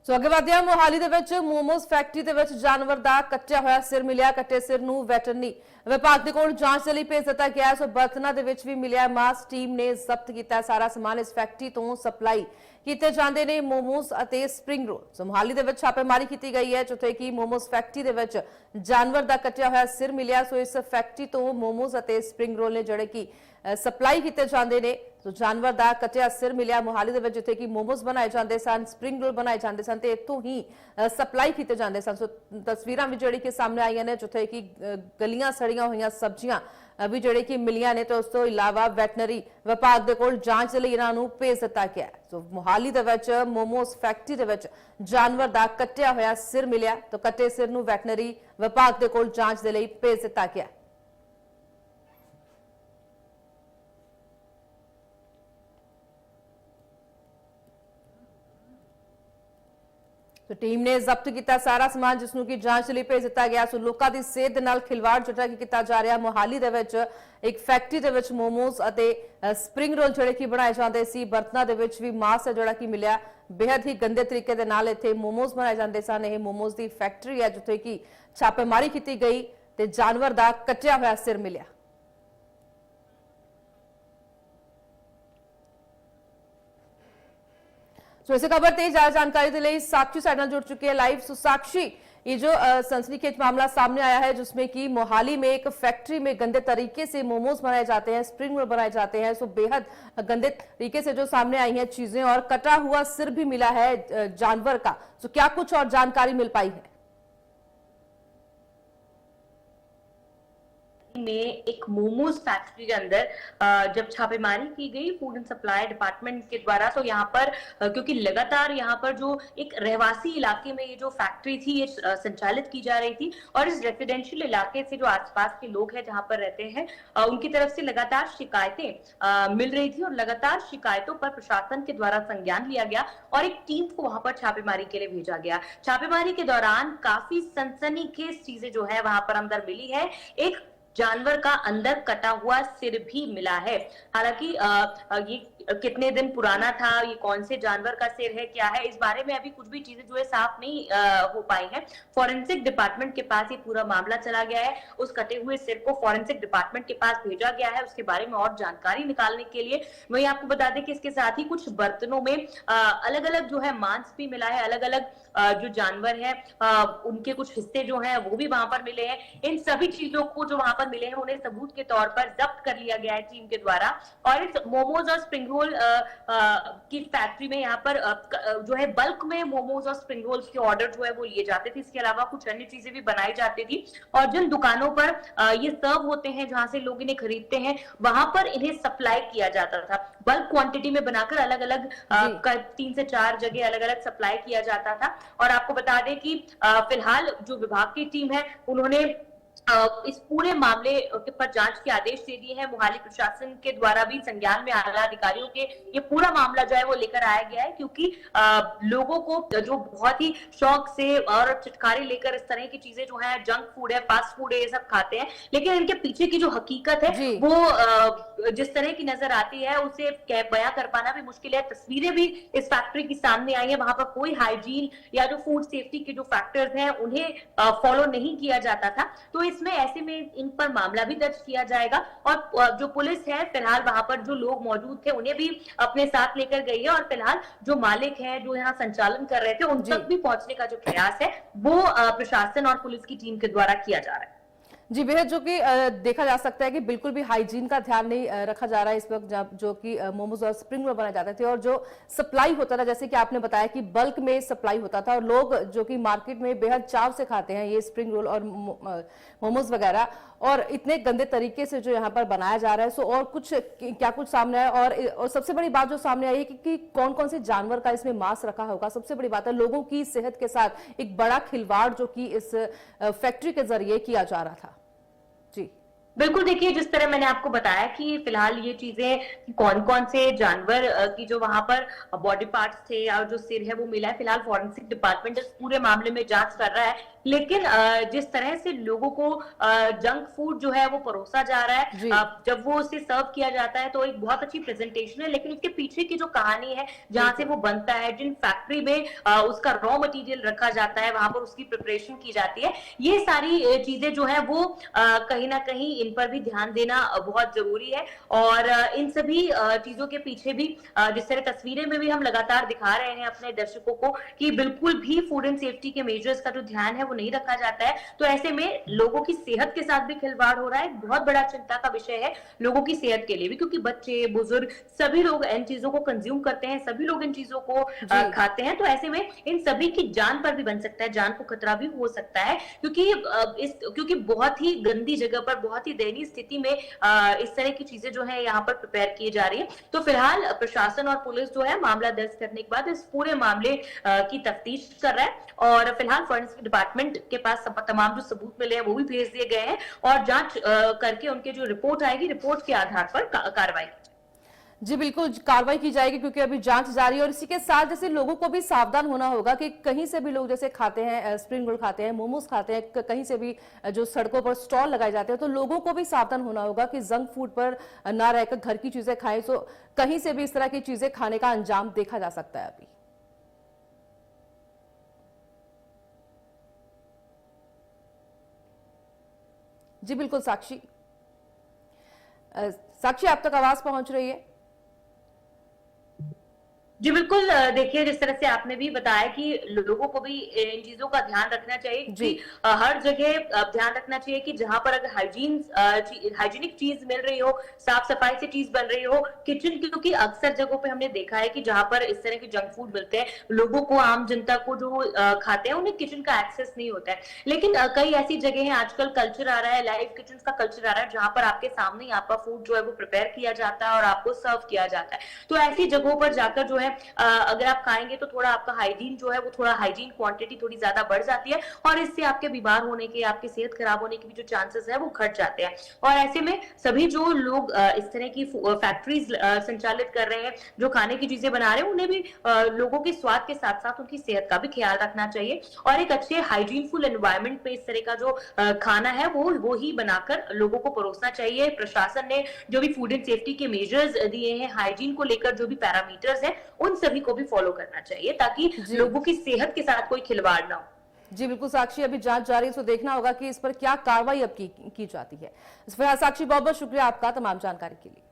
ਸੋ ਅੱਗੇ ਵਧਦੇ ਹਾਂ। ਮੋਹਾਲੀ ਦੇ ਵਿੱਚ ਮੋਮੋਸ ਫੈਕਟਰੀ ਦੇ ਵਿੱਚ ਜਾਨਵਰ ਦਾ ਕੱਟਿਆ ਹੋਇਆ ਸਿਰ ਮਿਲਿਆ। ਕੱਟੇ ਸਿਰ ਨੂੰ ਵੈਟਰਨਰੀ ਵਿਭਾਗ ਦੇ ਕੋਲ ਜਾਂਚ ਦੇ ਲਈ ਭੇਜ ਦਿੱਤਾ ਗਿਆ। ਸੋ ਬਰਤਨਾਂ ਦੇ ਵਿੱਚ ਵੀ ਮਿਲਿਆ ਮਾਸ। ਟੀਮ ਨੇ ਜ਼ਬਤ ਕੀਤਾ ਸਾਰਾ ਸਮਾਨ। ਇਸ ਫੈਕਟਰੀ ਤੋਂ ਸਪਲਾਈ ਕੀਤੇ ਜਾਂਦੇ ਨੇ ਮੋਮੋਸ ਅਤੇ ਸਪਰਿੰਗ ਰੋਲ। ਸੋ ਮੋਹਾਲੀ ਦੇ ਵਿੱਚ ਛਾਪੇਮਾਰੀ ਕੀਤੀ ਗਈ ਹੈ, ਜਿੱਥੇ ਕਿ ਮੋਮੋਸ ਫੈਕਟਰੀ ਦੇ ਵਿੱਚ ਜਾਨਵਰ ਦਾ ਕੱਟਿਆ ਹੋਇਆ ਸਿਰ ਮਿਲਿਆ। ਸੋ ਇਸ ਫੈਕਟਰੀ ਤੋਂ ਮੋਮੋਸ ਅਤੇ ਸਪਰਿੰਗ ਰੋਲ ਨੇ ਜਿਹੜੇ ਕਿ ਸਪਲਾਈ ਕੀਤੇ ਜਾਂਦੇ ਨੇ। ਸੋ ਜਾਨਵਰ ਦਾ ਕੱਟਿਆ ਸਿਰ ਮਿਲਿਆ ਮੋਹਾਲੀ ਦੇ ਵਿੱਚ, ਜਿੱਥੇ ਕਿ ਮੋਮੋਸ ਬਣਾਏ ਜਾਂਦੇ ਸਨ, ਸਪਰਿੰਗ ਰੋਲ ਬਣਾਏ ਜਾਂਦੇ ਸਨ ਤੇ ਇੱਥੋਂ ਹੀ ਸਪਲਾਈ ਕੀਤੇ ਜਾਂਦੇ ਸਨ। ਸੋ ਤਸਵੀਰਾਂ ਵੀ ਜਿਹੜੀ ਕਿ ਸਾਹਮਣੇ ਆਈਆਂ ਨੇ, ਜਿੱਥੇ ਕਿ ਗਲੀਆਂ ਸੜੀਆਂ ਹੋਈਆਂ ਸਬਜ਼ੀਆਂ ਵੀ ਜਿਹੜੇ ਕਿ ਮਿਲੀਆਂ ਨੇ ਤੇ ਉਸ ਤੋਂ ਇਲਾਵਾ ਵੈਟਰਨਰੀ ਵਿਭਾਗ ਦੇ ਕੋਲ ਜਾਂਚ ਲਈ ਇਹਨਾਂ ਨੂੰ ਭੇਜ ਦਿੱਤਾ ਗਿਆ। ਸੋ ਮੋਹਾਲੀ ਦੇ ਵਿੱਚ ਮੋਮੋਸ ਫੈਕਟਰੀ ਦੇ ਵਿੱਚ ਜਾਨਵਰ ਦਾ ਕੱਟਿਆ ਹੋਇਆ ਸਿਰ ਮਿਲਿਆ ਤਾਂ ਕੱਟੇ ਸਿਰ ਨੂੰ ਵੈਟਰਨਰੀ ਵਿਭਾਗ ਦੇ ਕੋਲ ਜਾਂਚ ਦੇ ਲਈ ਭੇਜ ਦਿੱਤਾ ਗਿਆ। तो टीम ने जब्त किया सारा समान, जिसनों की जांच लिए भेज दिता गया। सो लोगों की सेहत दे नाल खिलवाड़ जिहड़ा कि किया जा रहा। मोहाली दे विच एक फैक्ट्री दे विच मोमोस अते स्प्रिंग रोल जिहड़े कि बनाए जाते सी। बर्तनां दे विच भी मांस है जिहड़ा कि मिलिया। बेहद ही गंदे तरीके दे नाल इत्थे मोमोस बनाए जाते सन। यह मोमोस की फैक्ट्री है, जिथे कि छापेमारी की गई ते जानवर दा कट्टिया होया सिर मिलिया। सो इस खबर ते ज्यादा जानकारी के लिए साक्षी साइड जुड़ चुकी है लाइव। सो साक्षी, ये जो सनसनीखेज मामला सामने आया है, जिसमें कि मोहाली में एक फैक्ट्री में गंदे तरीके से मोमोज बनाए जाते हैं, स्प्रिंग रोल बनाए जाते हैं। सो बेहद गंदे तरीके से जो सामने आई हैं चीजें और कटा हुआ सिर भी मिला है जानवर का। सो क्या कुछ और जानकारी मिल पाई है? में एक मोमोज फैक्ट्री के अंदर जब छापेमारी की गई फूड एंड सप्लाई डिपार्टमेंट के द्वारा, तो यहाँ पर क्योंकि लगातार यहाँ पर जो एक रहवासी इलाके में ये जो फैक्ट्री थी ये संचालित की जा रही थी और इस रेसिडेंशियल इलाके से जो आसपास के लोग हैं जहाँ पर रहते हैं उनकी तरफ से लगातार शिकायतें मिल रही थी और लगातार शिकायतों पर प्रशासन के द्वारा संज्ञान लिया गया और एक टीम को वहां पर छापेमारी के लिए भेजा गया। छापेमारी के दौरान काफी सनसनीखेज चीजें जो है वहां पर अंदर मिली है। एक जानवर का अंदर कटा हुआ सिर भी मिला है। हालांकि ये कितने दिन पुराना था, ये कौन से जानवर का सिर है, क्या है, इस बारे में अभी कुछ भी चीजें जो है साफ नहीं हो पाई हैं। फॉरेंसिक डिपार्टमेंट के पास ये पूरा मामला चला गया है। उस कटे हुए सिर को फॉरेंसिक डिपार्टमेंट के पास भेजा गया है उसके बारे में और जानकारी निकालने के लिए। वही आपको बता दें कि इसके साथ ही कुछ बर्तनों में अलग अलग जो है मांस भी मिला है। अलग अलग जो जानवर है उनके कुछ हिस्से जो हैं वो भी वहां पर मिले हैं। इन सभी चीजों को जो वहां पर मिले हैं उन्हें सबूत के तौर पर जब्त कर लिया गया है टीम के द्वारा। और इस मोमोज और स्प्रिंग रोल की फैक्ट्री में यहाँ पर जो है बल्क में मोमोज और स्प्रिंग रोल्स के ऑर्डर जो है वो लिए जाते थे। इसके अलावा कुछ अन्य चीजें भी बनाई जाती थी और जिन दुकानों पर ये सर्व होते हैं, जहां से लोग इन्हें खरीदते हैं, वहां पर इन्हें सप्लाई किया जाता था। बल्क क्वांटिटी में बनाकर अलग अलग 3 से 4 जगह अलग अलग सप्लाई किया जाता था। और आपको बता दें कि फिलहाल जो विभाग की टीम है उन्होंने इस पूरे मामले पर जांच के आदेश दे दिए हैं। मोहाली प्रशासन के द्वारा भी संज्ञान में आला अधिकारियों के ये पूरा मामला जो है वो लेकर आया गया है, क्योंकि लोगों को जो बहुत ही शौक से और चटखारे लेकर इस तरह की चीजें जो है, जंक फूड है, फास्ट फूड है, ये सब खाते हैं, लेकिन इनके पीछे की जो हकीकत है वो जिस तरह की नजर आती है उसे बयां कर पाना भी मुश्किल है। तस्वीरें भी इस फैक्ट्री की सामने आई है, वहां पर कोई हाइजीन या जो फूड सेफ्टी के जो फैक्टर्स हैं उन्हें फॉलो नहीं किया जाता था। तो इसमें ऐसे में इन पर मामला भी दर्ज किया जाएगा और जो पुलिस है फिलहाल वहां पर जो लोग मौजूद थे उन्हें भी अपने साथ लेकर गई है और फिलहाल जो मालिक है जो यहाँ संचालन कर रहे थे उन तक भी पहुंचने का जो प्रयास है वो प्रशासन और पुलिस की टीम के द्वारा किया जा रहा है। जी बेहद, जो कि देखा जा सकता है कि बिल्कुल भी हाइजीन का ध्यान नहीं रखा जा रहा है इस वक्त, जो कि मोमोज और स्प्रिंग रोल बनाए जाते थे और जो सप्लाई होता था, जैसे कि आपने बताया कि बल्क में सप्लाई होता था और लोग जो कि मार्केट में बेहद चाव से खाते हैं ये स्प्रिंग रोल और मोमोज वगैरह, और इतने गंदे तरीके से जो यहाँ पर बनाया जा रहा है। सो और कुछ क्या कुछ सामने आया और सबसे बड़ी बात जो सामने आई है कि कौन कौन से जानवर का इसमें मांस रखा होगा। सबसे बड़ी बात है लोगों की सेहत के साथ एक बड़ा खिलवाड़ जो कि इस फैक्ट्री के जरिए किया जा रहा था। जी बिल्कुल, देखिए जिस तरह मैंने आपको बताया कि फिलहाल ये चीज़ें कौन-कौन से जानवर की जो वहाँ पर बॉडी पार्ट्स थे या जो सिर है वो मिला है, फिलहाल फॉरेंसिक डिपार्टमेंट इस पूरे मामले में जाँच कर रहा है। लेकिन जिस तरह से लोगों को जंक फूड जो है वो परोसा जा रहा है, जी। जब वो उसे सर्व किया जाता है तो एक बहुत अच्छी प्रेज़ेंटेशन है, लेकिन उसके पीछे की जो कहानी है, जहाँ से बिल्कुल। वो बनता है, जिन फैक्ट्री में उसका रॉ मटीरियल रखा जाता है, वहाँ पर उसकी प्रिपरेशन की जाती है, ये सारी चीज़ें जो है वो कहीं न कहीं इन पर भी ध्यान देना बहुत ज़रूरी है। और इन सभी चीज़ों के पीछे भी जिस तरह तस्वीरें में भी हम लगातार दिखा रहे हैं अपने दर्शकों को कि बिल्कुल भी फूड एंड सेफ्टी के मेजर्स का जो ध्यान है वो नहीं रखा जाता है। तो ऐसे में लोगों की सेहत के साथ भी खिलवाड़ हो रहा है, एक बहुत बड़ा चिंता का विषय है लोगों की सेहत के लिए भी, क्योंकि बच्चे, बुजुर्ग सभी लोग इन चीज़ों को कंज़्यूम करते हैं, सभी लोग इन चीज़ों को जी। खाते हैं। तो ऐसे में इन सभी की जान पर भी बन सकता है, जान को खतरा भी हो सकता है, क्योंकि बहुत ही गंदी जगह पर, बहुत ही दयनीय स्थिति में इस तरह की चीजें जो है यहाँ पर प्रिपेयर की जा रही है। तो फिलहाल प्रशासन और पुलिस जो है मामला दर्ज करने के बाद इस पूरे मामले की तफ्तीश कर रहा है, और फिलहाल फॉरेंसिक डिपार्टमेंट के पास तमाम जो सबूत मिले हैं वो भी भेज दिए गए हैं, और जांच करके उनके जो रिपोर्ट आएगी, रिपोर्ट के आधार पर कार्रवाई। जी बिल्कुल, कार्रवाई की जाएगी क्योंकि अभी जांच जारी है। और इसी के साथ जैसे लोगों को भी सावधान होना होगा कि कहीं से भी लोग जैसे खाते हैं, स्प्रिंग रोल खाते हैं, मोमोज खाते हैं, कहीं से भी जो सड़कों पर स्टॉल लगाए जाते हैं, तो लोगों को भी सावधान होना होगा कि जंक फूड पर ना रहकर घर की चीजें खाएं। तो कहीं से भी इस तरह की चीजें खाने का अंजाम देखा जा सकता है अभी। जी बिल्कुल साक्षी, साक्षी आप तक आवाज पहुंच रही है? जी बिल्कुल, देखिए जिस तरह से आपने भी बताया कि लोगों को भी इन चीजों का ध्यान रखना चाहिए, जी। क्योंकि हर जगह ध्यान रखना चाहिए कि जहां पर अगर हाइजीनिक चीज मिल रही हो, साफ सफाई से चीज बन रही हो, किचन, क्योंकि अक्सर जगहों पे हमने देखा है कि जहां पर इस तरह के जंक फूड मिलते हैं, लोगों को, आम जनता को जो खाते हैं उन्हें किचन का एक्सेस नहीं होता है। लेकिन कई ऐसी जगह हैं, आजकल कल्चर आ रहा है, लाइव किचन का कल्चर आ रहा है, जहां पर आपके सामने ही आपका फूड जो है वो प्रिपेयर किया जाता है और आपको सर्व किया जाता है। तो ऐसी जगहों पर जाकर जो है अगर आप खाएंगे तो थोड़ा आपका हाइजीन जो है वो, थोड़ा हाइजीन क्वांटिटी थोड़ी ज्यादा बढ़ जाती है, और इससे आपके बीमार होने के, आपकी सेहत खराब होने के भी जो चांसेस है वो घट जाते हैं। और ऐसे में सभी जो लोग इस तरह की फैक्ट्रीज संचालित कर रहे हैं, जो खाने की चीजें बना रहे हैं, उन्हें भी लोगों के स्वाद के साथ साथ उनकी सेहत का भी ख्याल रखना चाहिए, और एक अच्छे हाइजीनफुल एनवायरनमेंट पे इस तरह का जो खाना है वो ही बनाकर लोगों को परोसना चाहिए। प्रशासन ने जो भी फूड एंड सेफ्टी के मेजर्स दिए हैं, हाइजीन को लेकर जो भी पैरामीटर्स हैं, उन सभी को भी फॉलो करना चाहिए, ताकि जी। लोगों की सेहत के साथ कोई खिलवाड़ ना हो। जी बिल्कुल साक्षी, अभी जांच जारी है, तो देखना होगा कि इस पर क्या कार्रवाई अब की जाती है। इस पर साक्षी, बहुत बहुत शुक्रिया आपका तमाम जानकारी के लिए।